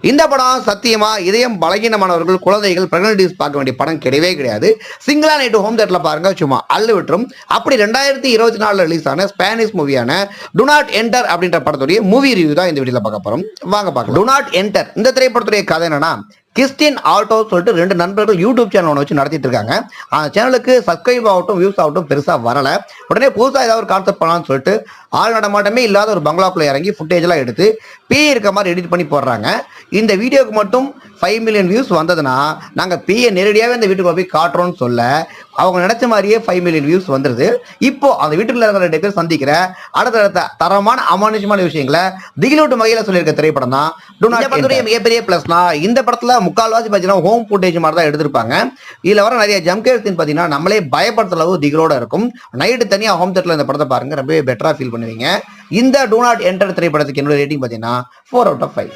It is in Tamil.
இந்த படம் சத்தியமா இதயம் பலகீனமானவர்கள், குழந்தைகள், பிரெக்னன்டிஸ் பார்க்க வேண்டிய படம் கிடையவே கிடையாது. சிங்கிளா நைட்டு ஹோம் தியேட்டர்ல பாருங்க, சும்மா அள்ளு விட்டுரும். அப்படி 2024 ரிலீஸ் ஆன ஸ்பானிஷ் மூவியான டு நாட் என்டர் அப்படின்ற படத்துடைய மூவி ரிவ்யூ தான் இந்த வீடியோல பார்க்க போறோம். வாங்க பார்க்கலாம். டு நாட் என்டர் இந்த திரைப்படத்துடைய கதை என்னன்னா, கிறிஸ்டின் ஆல்டோ சொல்லிட்டு 2 நண்பர்கள் யூடியூப் சேனல் ஒன்று வச்சு நடத்திட்டு இருக்காங்க. அந்த சேனலுக்கு சப்ஸ்கிரைப் ஆகட்டும், வியூஸ் ஆகட்டும் பெருசா வரல. உடனே புதுசாக ஏதாவது ஒரு கான்செப்ட் பண்ணலாம்னு சொல்லிட்டு ஆள் நடமாட்டமே இல்லாத ஒரு பங்களாக்குள்ள இறங்கி ஃபுட்டேஜ் எல்லாம் எடுத்து பேய் இருக்க மாதிரி எடிட் பண்ணி போடுறாங்க. இந்த வீடியோக்கு மட்டும் 5 மில்லியன் வியூஸ் வந்ததுன்னா நாங்கள் பேயை நேரடியாகவே இந்த வீட்டுக்கு போய் காட்டுறோம்னு சொல்ல அவங்க நினைச்ச மாதிரியே 5 மில்லியன் வியூஸ் வந்துருது. இப்போ அந்த வீட்டுக்குள்ள இருக்கிற 2 பேர் சந்திக்கிற அடுத்தடுத்த தரமான அமானுஷமான விஷயங்களை திகிலூட்டும் வகையில் சொல்லியிருக்க திரைப்படம் தான் டு நாட் என்டர். மிகப்பெரிய பிளஸ்னா இந்த படத்துல முக்கால்வாசி பார்த்தீங்கன்னா ஹோம் ஃபுட்டேஜ் மாதிரி தான் எடுத்திருப்பாங்க. இதுல வர நிறைய ஜம்கேர் சீன் பார்த்தீங்கன்னா நம்மளே பயப்படுத்த அளவு திகிலோட இருக்கும். நைட்டு தனியாக ஹோம் தியேட்டர்ல இந்த படத்தை பாருங்க, ரொம்பவே பெட்டரா ஃபீல் பண்ணுவீங்க. இந்த டு நாட் என்டர் திரைப்படத்துக்கு என்னோட ரேட்டிங் பார்த்தீங்கன்னா 4 out of 5.